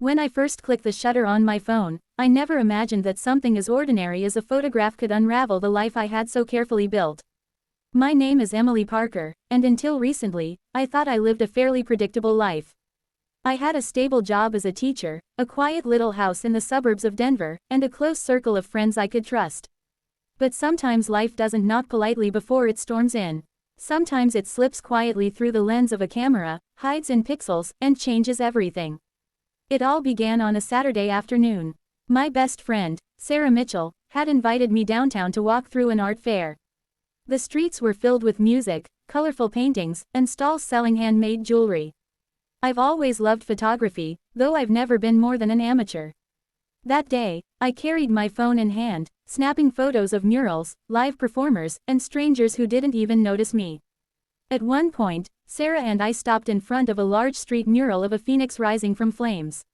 When I first clicked the shutter on my phone, I never imagined that something as ordinary as a photograph could unravel the life I had so carefully built. My name is Emily Parker, and until recently, I thought I lived a fairly predictable life. I had a stable job as a teacher, a quiet little house in the suburbs of Denver, and a close circle of friends I could trust. But sometimes life doesn't knock politely before it storms in. Sometimes it slips quietly through the lens of a camera, hides in pixels, and changes everything. It all began on a Saturday afternoon. My best friend, Sarah Mitchell, had invited me downtown to walk through an art fair. The streets were filled with music, colorful paintings, and stalls selling handmade jewelry. I've always loved photography, though I've never been more than an amateur. That day, I carried my phone in hand, snapping photos of murals, live performers, and strangers who didn't even notice me. At one point, Sarah and I stopped in front of a large street mural of a phoenix rising from flames.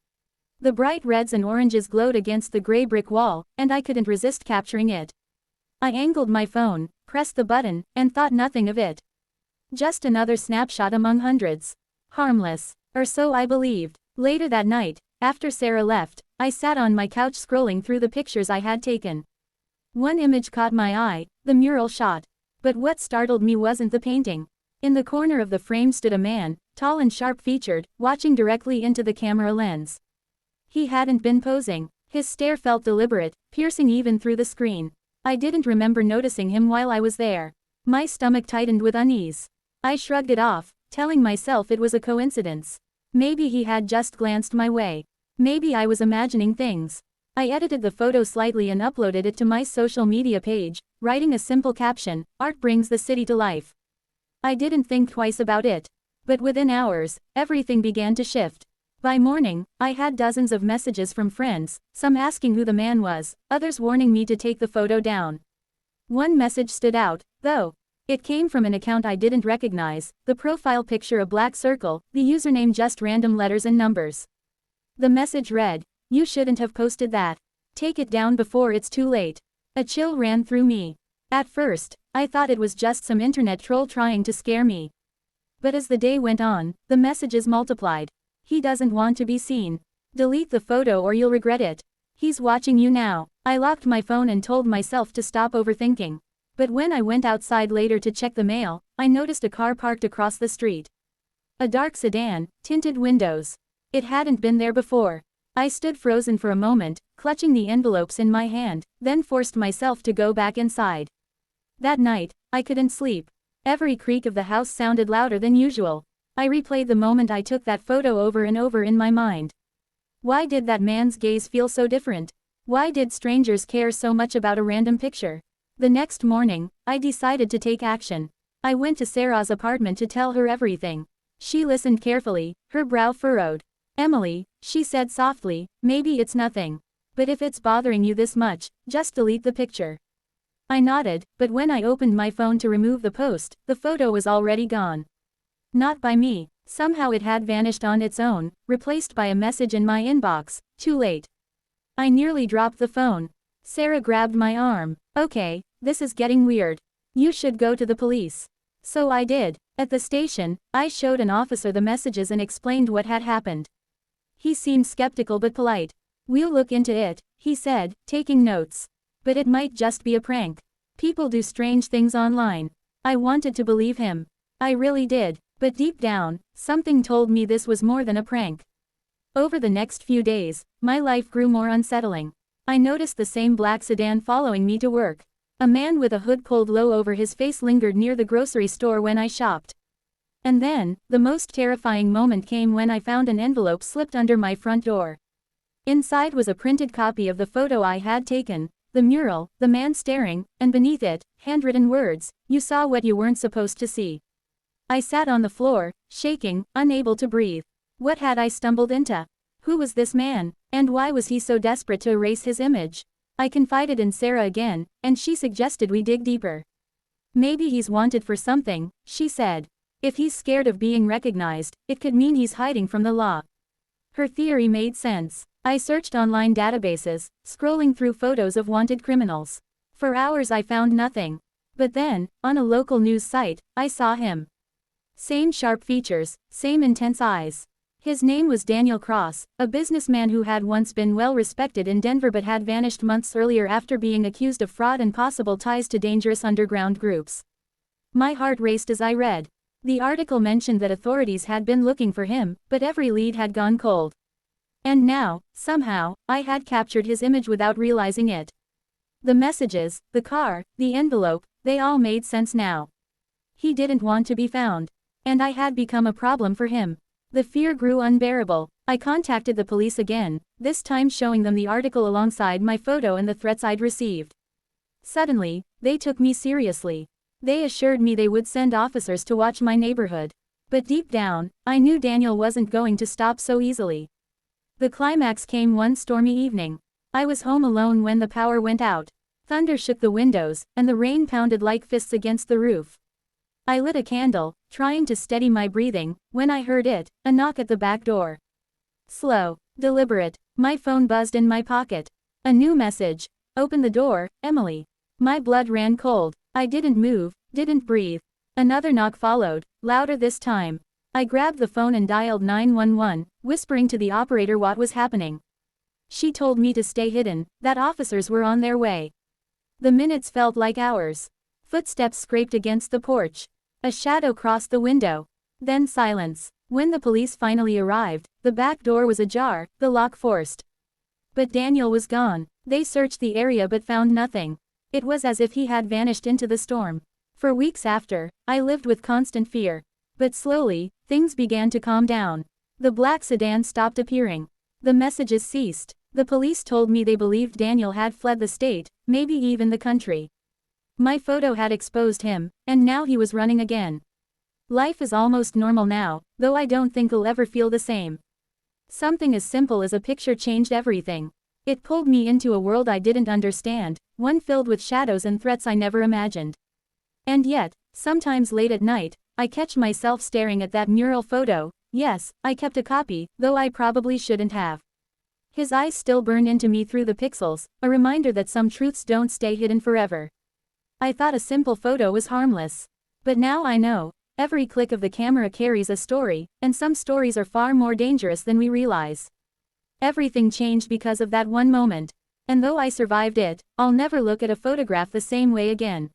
The bright reds and oranges glowed against the gray brick wall, and I couldn't resist capturing it. I angled my phone, pressed the button, and thought nothing of it. Just another snapshot among hundreds. Harmless. Or so I believed. Later that night, after Sarah left, I sat on my couch scrolling through the pictures I had taken. One image caught my eye, the mural shot. But what startled me wasn't the painting. In the corner of the frame stood a man, tall and sharp-featured, watching directly into the camera lens. He hadn't been posing. His stare felt deliberate, piercing even through the screen. I didn't remember noticing him while I was there. My stomach tightened with unease. I shrugged it off, telling myself it was a coincidence. Maybe he had just glanced my way. Maybe I was imagining things. I edited the photo slightly and uploaded it to my social media page, writing a simple caption, "Art brings the city to life." I didn't think twice about it. But within hours, everything began to shift. By morning, I had dozens of messages from friends, some asking who the man was, others warning me to take the photo down. One message stood out, though. It came from an account I didn't recognize, the profile picture a black circle, the username just random letters and numbers. The message read, "You shouldn't have posted that. Take it down before it's too late." A chill ran through me. At first, I thought it was just some internet troll trying to scare me. But as the day went on, the messages multiplied. "He doesn't want to be seen. Delete the photo or you'll regret it. He's watching you now." I locked my phone and told myself to stop overthinking. But when I went outside later to check the mail, I noticed a car parked across the street. A dark sedan, tinted windows. It hadn't been there before. I stood frozen for a moment, clutching the envelopes in my hand, then forced myself to go back inside. That night, I couldn't sleep. Every creak of the house sounded louder than usual. I replayed the moment I took that photo over and over in my mind. Why did that man's gaze feel so different? Why did strangers care so much about a random picture? The next morning, I decided to take action. I went to Sarah's apartment to tell her everything. She listened carefully, her brow furrowed. "Emily," she said softly, "maybe it's nothing. But if it's bothering you this much, just delete the picture." I nodded, but when I opened my phone to remove the post, the photo was already gone. Not by me. Somehow it had vanished on its own, replaced by a message in my inbox, "Too late." I nearly dropped the phone. Sarah grabbed my arm. "Okay, this is getting weird. You should go to the police." So I did. At the station, I showed an officer the messages and explained what had happened. He seemed skeptical but polite. "We'll look into it," he said, taking notes. "But it might just be a prank. People do strange things online." I wanted to believe him. I really did. But deep down, something told me this was more than a prank. Over the next few days, my life grew more unsettling. I noticed the same black sedan following me to work. A man with a hood pulled low over his face lingered near the grocery store when I shopped. And then, the most terrifying moment came when I found an envelope slipped under my front door. Inside was a printed copy of the photo I had taken, the mural, the man staring, and beneath it, handwritten words, "You saw what you weren't supposed to see." I sat on the floor, shaking, unable to breathe. What had I stumbled into? Who was this man, and why was he so desperate to erase his image? I confided in Sarah again, and she suggested we dig deeper. "Maybe he's wanted for something," she said. "If he's scared of being recognized, it could mean he's hiding from the law." Her theory made sense. I searched online databases, scrolling through photos of wanted criminals. For hours I found nothing. But then, on a local news site, I saw him. Same sharp features, same intense eyes. His name was Daniel Cross, a businessman who had once been well respected in Denver but had vanished months earlier after being accused of fraud and possible ties to dangerous underground groups. My heart raced as I read. The article mentioned that authorities had been looking for him, but every lead had gone cold. And now, somehow, I had captured his image without realizing it. The messages, the car, the envelope, they all made sense now. He didn't want to be found. And I had become a problem for him. The fear grew unbearable. I contacted the police again, this time showing them the article alongside my photo and the threats I'd received. Suddenly, they took me seriously. They assured me they would send officers to watch my neighborhood. But deep down, I knew Daniel wasn't going to stop so easily. The climax came one stormy evening. I was home alone when the power went out. Thunder shook the windows, and the rain pounded like fists against the roof. I lit a candle, trying to steady my breathing, when I heard a knock at the back door. Slow, deliberate, my phone buzzed in my pocket. A new message. Open the door, Emily. My blood ran cold. I didn't move, didn't breathe. Another knock followed, louder this time. I grabbed the phone and dialed 911, whispering to the operator what was happening. She told me to stay hidden, that officers were on their way. The minutes felt like hours. Footsteps scraped against the porch. A shadow crossed the window. Then silence. When the police finally arrived, the back door was ajar, the lock forced. But Daniel was gone. They searched the area but found nothing. It was as if he had vanished into the storm. For weeks after, I lived with constant fear. But slowly, things began to calm down. The black sedan stopped appearing. The messages ceased. The police told me they believed Daniel had fled the state, maybe even the country. My photo had exposed him, and now he was running again. Life is almost normal now, though I don't think I'll ever feel the same. Something as simple as a picture changed everything. It pulled me into a world I didn't understand, one filled with shadows and threats I never imagined. And yet, sometimes late at night, I catch myself staring at that mural photo. Yes, I kept a copy, though I probably shouldn't have. His eyes still burn into me through the pixels, a reminder that some truths don't stay hidden forever. I thought a simple photo was harmless. But now I know, every click of the camera carries a story, and some stories are far more dangerous than we realize. Everything changed because of that one moment. And though I survived it, I'll never look at a photograph the same way again.